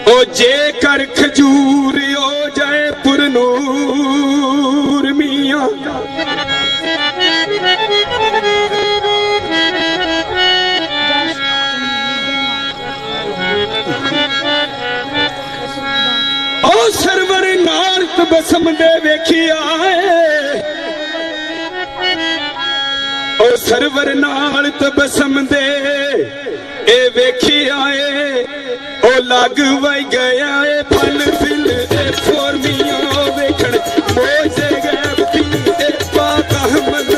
ओ जेकर खजूर हो जाए पुरनूर मियां ओ सरवर नाल तबसम दे वेखिया ओ सरवर नाल तबसम दे ए वेखिया ओ लग वही गया ए फल फिल ए फोरमियां वेखण मोजे गैब थी ए पाक अहमद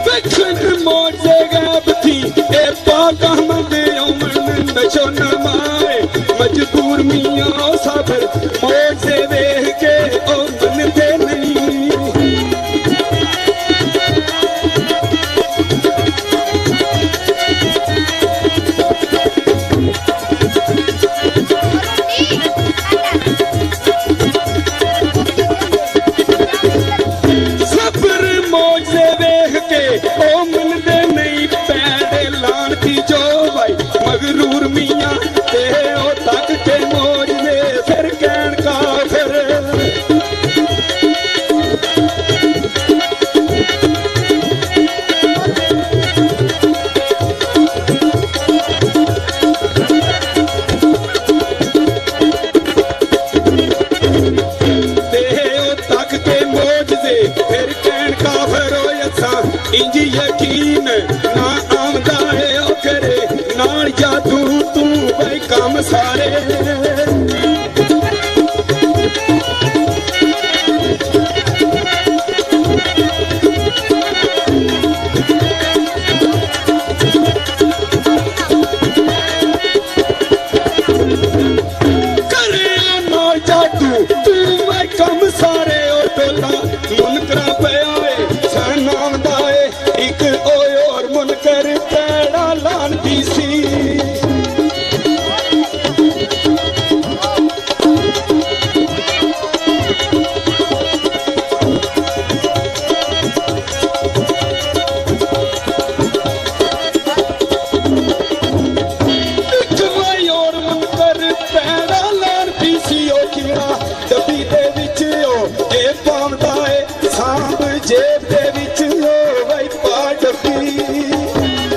वेखण मोजे गैब थी ए पाक अहमद नशो नमाए मजबूर मियां साबर मोजे वेख के ओ मनते नहीं सबर मोजे वेख के ओ मनते नहीं पैदे लानती जो भाई मगरूर मियां ते ओ तक के मौज दे फिर कहन काफिर ते ओ तक के मौज दे फिर कहन काफिर ओ असा इंज यकीन ना आमदा है ओ करे नाल जादू तू भाई काम सारे करे नाल जादू तू भाई काम सारे ओ टोला मुनकरा पिया है सनाम दा है एक ओए और मुनकर पैड़ा लानती सी जेब दे विच हो वही पा डब्बी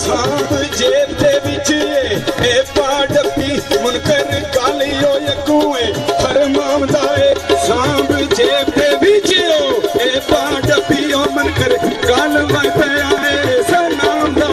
सांब जेब दे विच ए पा डब्बी मुनकर गाली हो यकूए फरमावदा है सांब जेब दे विच हो ए पा डब्बी ओ मुनकर गाल वही पिया है सनाम दा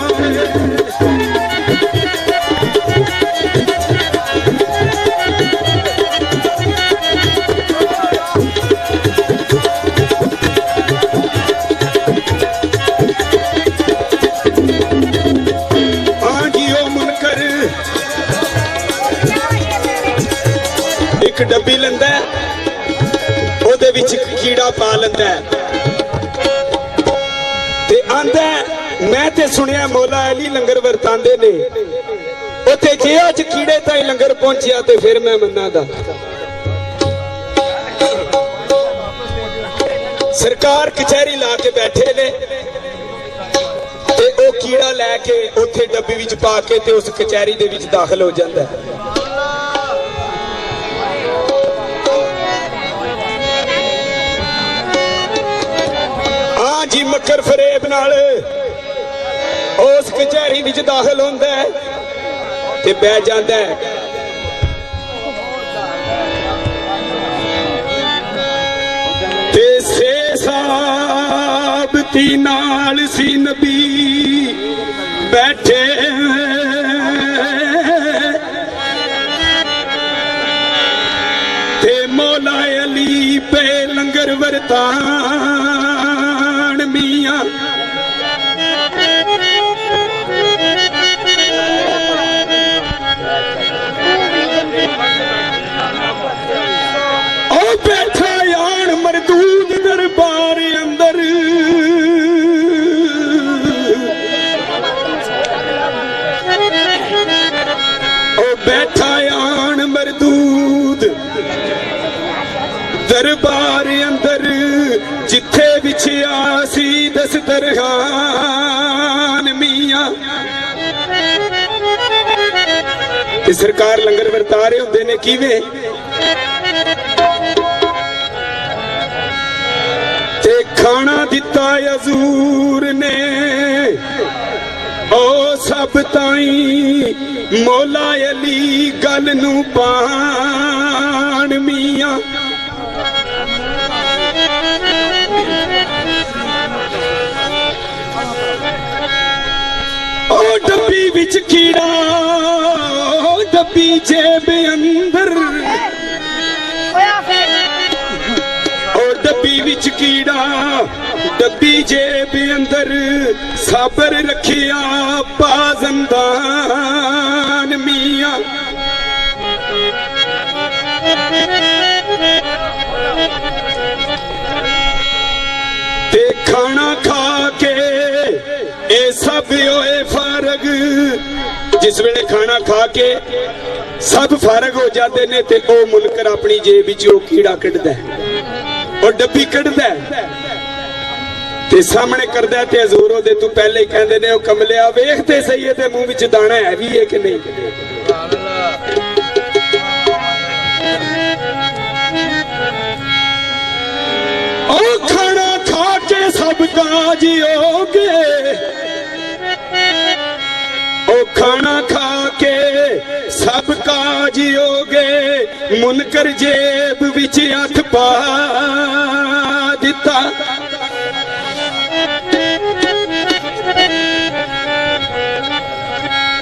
एक डब्बी लंदा ओदे विच कीड़ा पा लंदा ते आंदा मैं ते सुनिया मौला अली लंगर वरतांदे ने उथे जे अज कीड़े ताई लंगर पहुंचिया ते फिर मैं मन्ना दा सरकार कचहरी ला के बैठे ने ते ओ कीड़ा लैके उथे डब्बी विच पा के ते उस कचहरी दे विच दाखिल हो जांदा जी मकर फरेब नाल उस कचहरी विच दाखिल होंदा है ते बह जांदा है ते से साबती नाल सी नबी बैठे ते मौला अली पे लंगर वरतान मियां बैठा आन मरदूद दरबार अंदर जिथे विछया सी दस दरहान मियां ते सरकार लंगर वरता रहे होंदे ने किवें ते खाना दिता हजूर ने ओ सब ताई मौला अली गल नू पान मियां ओ डब्बी विच कीड़ा डब्बी जेब अंदर ओ डब्बी विच कीड़ा डब्बी जेब अंदर साबर रखिया पाजंदान मियां ते खाना खा के ए सब होए फारग जिस वेले खाना खा के सब फारग हो जाते ने ते ओ मुनकर अपनी जेब विच ओ कीड़ा कढ़दा है और डब्बी कढ़दा है ते सामने करदा है ते हजूर ओदे तू पहले ही कहंदे ने ओ कमलिया वेख ते सही है ते मुंह विच दाना है भी है कि नहीं ओ खाना खा के सब काजी हो गए ओ खाना खा के सब काजी हो गए मुनकर जेब विच हथ पा दिता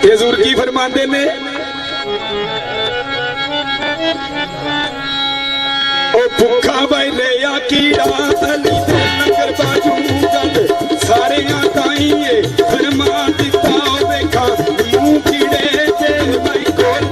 हजूर की फरमाते ने ओ भुखा भाई लिया कीड़ा अली दे नगर बाजू गल सारे ताई फरमा दिता वेखा मुंह कीड़े ते भाई कोल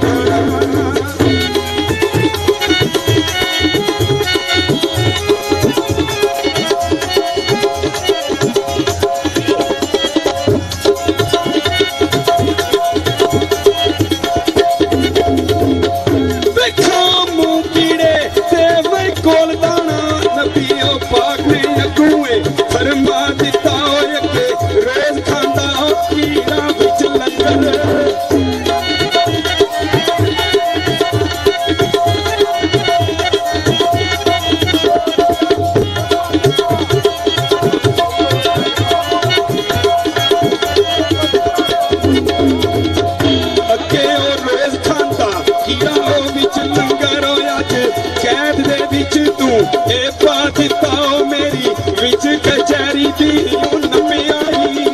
फरमा दिता रोज खांदा कीड़ा विच लंगर अगे रोज खांदा कीड़ा विच लंगर होया कैद दे विच तू ए पा दिता मेरी विच कचहरी दी नपियाई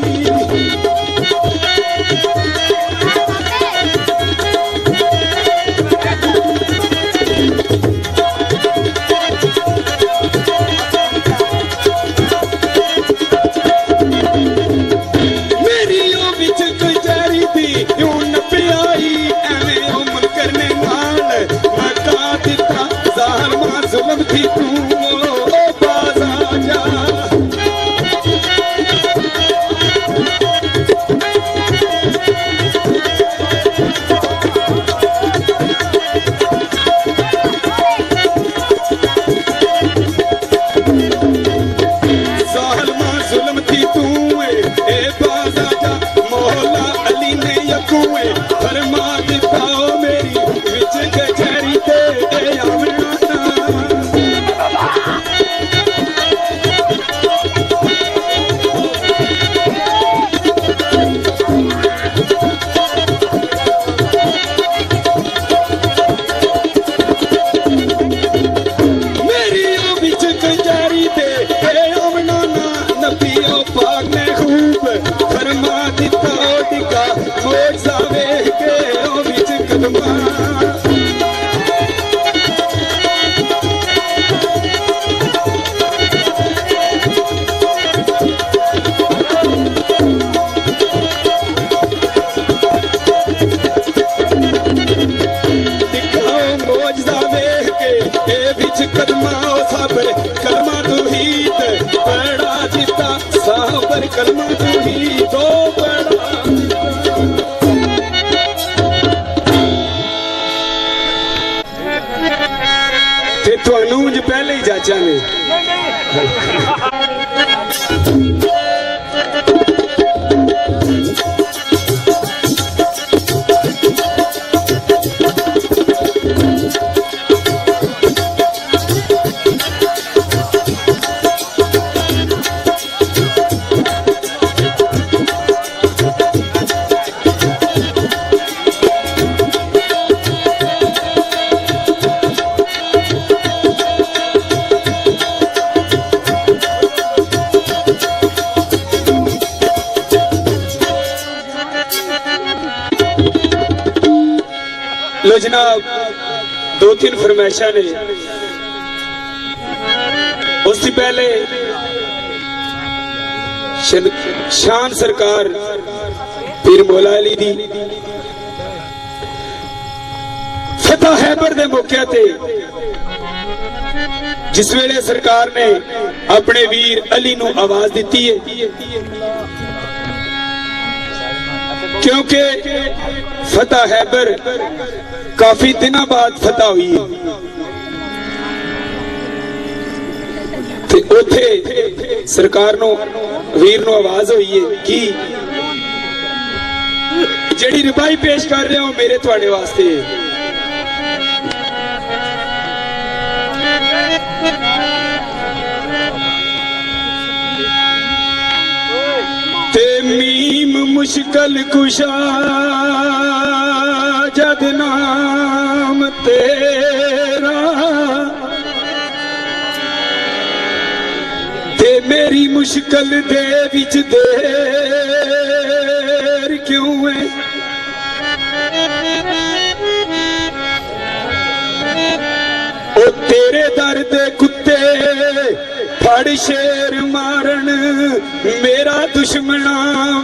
मेरी ओ विच कचहरी दी नपियाई एवें ओ मुनकर ने नाल मका दिता जालिमा जुल्म थी तू फरमा दिता मेरी विच कचहरी ते आमना मेरी विच कचहरी ते आमना नबियो पाक ने खूब फरमा दिता डिगा मोजा वेख के ओ विच कदमा कदमा साबर कलमा तौहीद पढ़ा दिता साबर कलमा तौहीद बड़ा ਤੁਹਾਨੂੰ ਉਂਝ ਪਹਿਲੇ ਹੀ ਜਾਚਾ ਨੇ। लो जनाब, 2-3 फरमाइशा ने। उससे पहले शान सरकार पीर मौला अली दी फतह हैबर दे मौके ते जिस वेले सरकार ने अपने वीर अली नू आवाज दी है, क्योंकि फतह हैबर काफी दिनों बाद फतह हुई है। उथे सरकार नो वीर नो आवाज हुई है कि जेड़ी रिबाई पेश कर रहे हो मेरे तुहाडे वास्ते ते मीम मुश्किल कुशा जद नाम तेरा ते मेरी मुश्किल दे विच देर क्यों है। ओ तेरे दर दे कुत्ते फड़ शेर मारन मेरा दुश्मना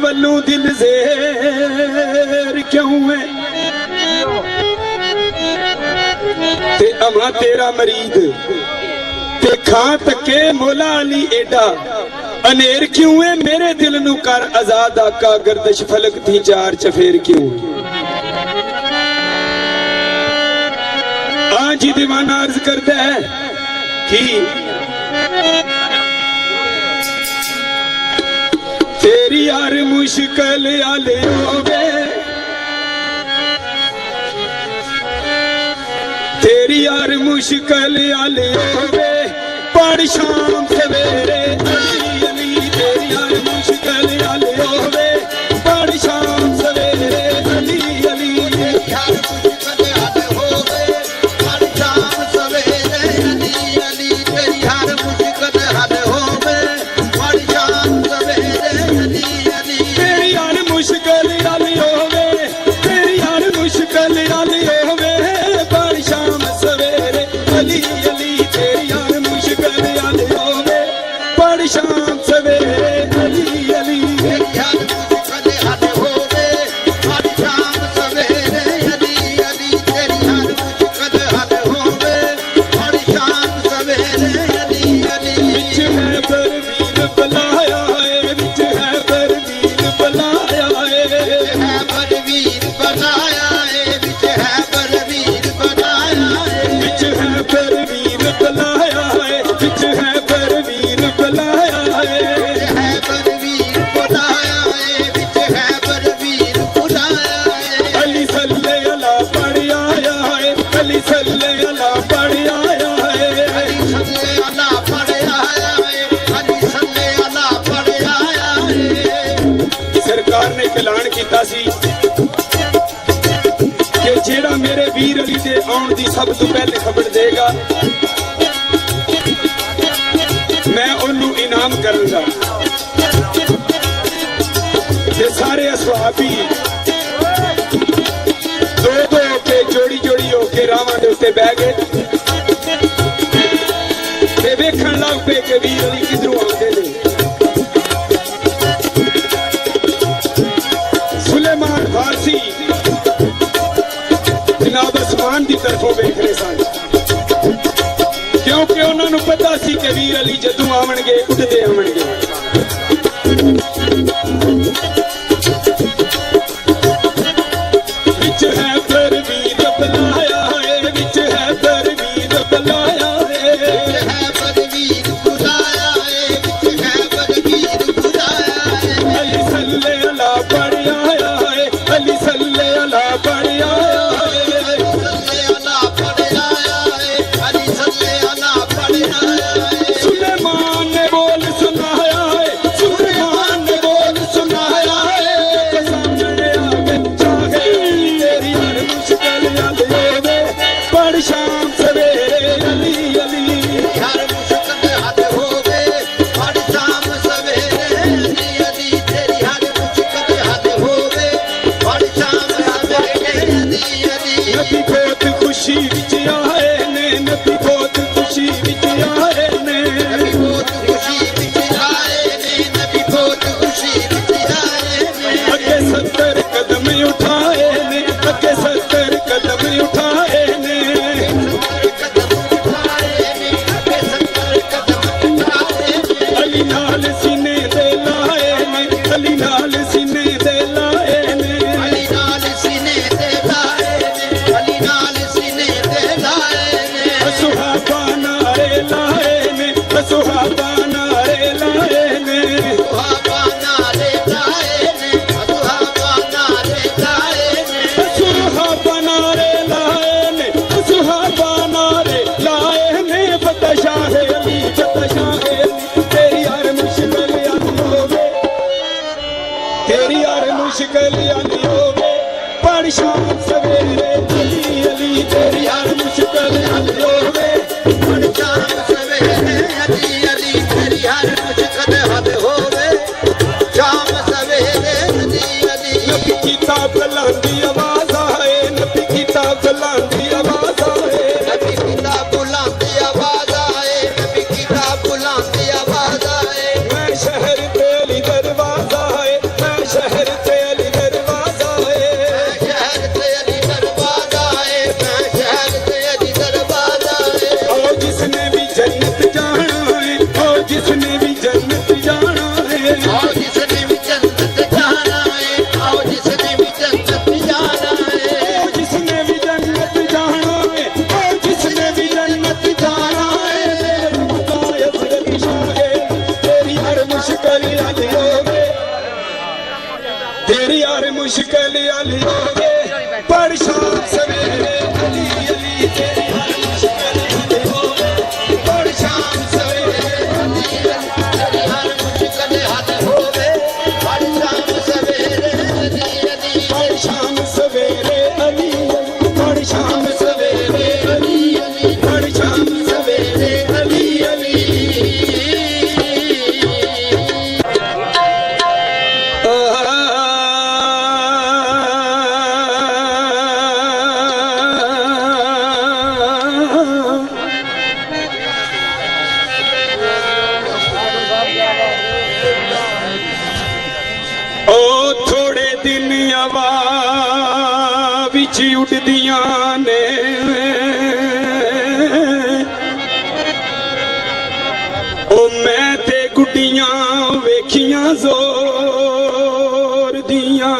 वल्लों दिल ज़ेर क्यों है। ते अमा तेरा मरीद ते खां तके मौला अली एडा अनेर क्यों है। मेरे दिल नू कर आजाद आका गर्दश फलक थी चार चफेर क्यों। आज दीवाना अर्ज करता है कि तेरी यार मुश्किल आले होवे, तेरी यार मुश्किल आले होवे पढ़ शाम सवेरे अली अली। तेरी यार मुश्किल आले होवे पढ़ शाम सवेरे अली अली। यार मुश्किल आले होवे पढ़ शाम सवेरे अली अली। तेरी यार मुश्किल आले होवे पढ़ शाम सवेरे अली अली। तेरी यार मुश्किल आले होवे, तेरी यार मुश्किल आले होवे पढ़ शाम सवेरे अली अली। तेरी यार मुश्किल आले होवे पढ़ शाम सवेरे अली अली। तेरी यार मुश्किल आले होवे पढ़ शाम सवेरे अली अली। तेरी यार मुश्किल आले होवे पढ़ शाम सवेरे अली अली। विच है परवीन बुलाया है, विच है परवीन बुलाया है। है बलवीर बनाया है, विच है बलवीर बनाया है। विच है परवीन बुलाया है, विच है परवीन बुलाया है। है बलवीर बुलाया है, विच है बलवीर बुलाया है। अली सल्ले अला पढ़ आया है, अली सल्ले अला पढ़ आया है। अली सल्ले अला पढ़ आया है, अली सल्ले अला पढ़ आया है। सरकार ने ऐलान किया सी कि जेड़ा मेरे वीर अली दे आउण दी सब तो पहले खबर देगा मैं ओनू इनाम करूंगा। ते सारे असहाबी दो दो होके जोड़ी जोड़ी होके रावां दे उत्ते बह गए ते वेखण लग पे कि वीर अली किधरों आंदे ने। सुलेमान फारसी जनाब आसमान की तरफों वेख रहे सन, क्योंकि उन्होंने पता सी कि वीर अली जदों आवणगे उठदे आवणगे। विच है परवीन बुलाया है, विच है परवीन बुलाया है। ਨਬੀ ਬਹੁਤ ਖੁਸ਼ੀ ਵਿੱਚ ਆਏ ਨੇ, ਨਬੀ ਬਹੁਤ ਖੁਸ਼ੀ ਵਿੱਚ ਆਏ ਨੇ। ਨਬੀ ਬਹੁਤ ਖੁਸ਼ੀ ਵਿੱਚ ਆਏ ਨੇ, ਨਬੀ ਬਹੁਤ ਖੁਸ਼ੀ ਵਿੱਚ ਆਏ ਨੇ। ਅੱਗੇ 70 ਕਦਮ ਉਠਾਏ ਨੇ, ਅੱਗੇ 70 ਕਦਮ ਉਠਾਏ ਨੇ। ਅਲੀ ਨਾਲ ਸੀਨੇ ਦੇ ਲਾਏ ਨੇ, ਅਲੀ ਨਾਲ ਸੀਨੇ ਦੇ ਲਾਏ ਨੇ। ਅਲੀ ਨਾਲ ਸੀਨੇ ਤੇ ਲਾਏ ਨੇ, ਅਲੀ ਨਾਲ ਸੀਨੇ ਤੇ ਲਾਏ ਨੇ। ਸੁਹਾਬਾ ਨਾਰੇ ਲਾਏ ਨੇ, ਸੁਹਾਬਾ ਨਾਰੇ ਲਾਏ ਨੇ। ਸੁਹਾਬਾ ਨਾਰੇ ਲਾਏ ਨੇ, ਸੁਹਾਬਾ ਨਾਰੇ ਲਾਏ ਨੇ। ਸੁਹਾਬਾ ਨਾਰੇ ਲਾਏ ਨੇ, ਸੁਹਾਬਾ ਨਾਰੇ ਲਾਏ ਨੇ। ਫਤਿਹ ਸ਼ਾਹ ਅਲੀ, ਫਤਿਹ ਸ਼ਾਹ ਅਲੀ, ਤੇਰੀ ਹਰ ਮੁਸ਼ਕਲ ਹੱਲ ਹੋਵੇ, ਤੇਰੀ ਹਰ ਮੁਸ਼ਕਲ ਹੱਲ ਹੋਵੇ। ਪੜ੍ਹ ਸ਼ਾਮ ਸਵੇਰੇ ਅਲੀ ਅਲੀ, ਤੇਰੀ ਹਰ ਮੁਸ਼ਕਲ ਹੱਲ ਹੋਵੇ। ਹੁਣ ਸ਼ਾਮ ਸਵੇਰੇ ਅਲੀ ਅਲੀ, ਤੇਰੀ ਹਰ ਮੁਸ਼ਕਲ ਹੱਲ ਹੋਵੇ। ਸ਼ਾਮ ਸਵੇਰੇ ਅਲੀ ਅਲੀ। ਨਬੀ ਕਿਤਾਬ ਬੁਲੰਦੀ ਆਵਾਜ਼ ਆਏ, ਨਬੀ ਕਿਤਾਬ ਬੁਲੰਦੀ ਆਵਾਜ਼ ਆਏ। ਨਬੀ ਕਿਤਾਬ ਬੁਲੰਦੀ ਆਵਾਜ਼ ਆਏ, ਨਬੀ ਕਿਤਾਬ ਬੁਲੰਦੀ ਆਵਾਜ਼ ਆਏ। ਮੈਂ ਸ਼ਹਿਰ ਤੇ ਅਲੀ ਦਰਵਾਜ਼ਾ ਆਏ, ਮੈਂ ਸ਼ਹਿਰ ਤੇ ਅਲੀ ਦਰਵਾਜ਼ਾ ਆਏ। ਸ਼ਹਿਰ ਤੇ ਅਲੀ ਦਰਵਾਜ਼ਾ ਆਏ, ਮੈਂ ਸ਼ਹਿਰ ਤੇ ਅਲੀ ਦਰਵਾਜ਼ਾ ਆਏ। आओ जिसने भी जन्नत जाना है, आओ जिसने भी जन्नत जाना है। आओ जिसने भी जन्नत जाना है, आओ जिसने भी जन्नत जाना है। आओ जिसने भी जन्नत जाना है, आओ जिसने भी जन्नत जाना है। मेरे खुदा हज़रत शाह, तेरी हर मुश्किल हल होवे, तेरी हर मुश्किल हल होवे। पढ़ शाम सवेरे अली अली, तेरी हर मुश्किल हल होवे। पढ़ शाम सवेरे अली अली, तेरी हर मुश्किल हल होवे। हर शाम सवेरे अली अली। पढ़ शाम सवेरे अली अली, पढ़ शाम सवेरे अली अली, पढ़ शाम सवेरे अली अली। ओ थोड़े दिन हवा विच उड़दियां ने, ओ मैं ते गुड्डियां वेखियां जोर दियां।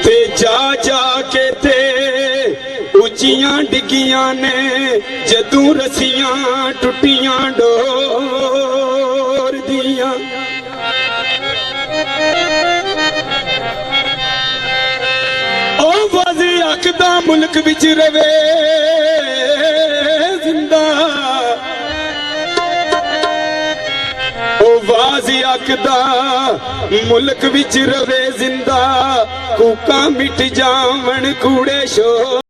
ते जा जा के ते ਉੱਚੀਆਂ ਡਿੱਗੀਆਂ ਨੇ, ਜਦੋਂ ਰਸੀਆਂ ਟੁੱਟੀਆਂ ਡੋਰ ਦੀਆਂ। ਉਹ ਵਾਜ਼ੀ ਆਖਦਾ ਮੁਲਕ ਵਿੱਚ ਰਵੇ ਜ਼ਿੰਦਾ, ਉਹ ਵਾਜ਼ੀ ਆਖਦਾ ਮੁਲਕ ਵਿੱਚ ਰਵੇ ਜ਼ਿੰਦਾ। ਕੂਕਾਂ ਮਿਟ ਜਾਵਣ ਕੂੜੇ ਸ਼ੋਰ।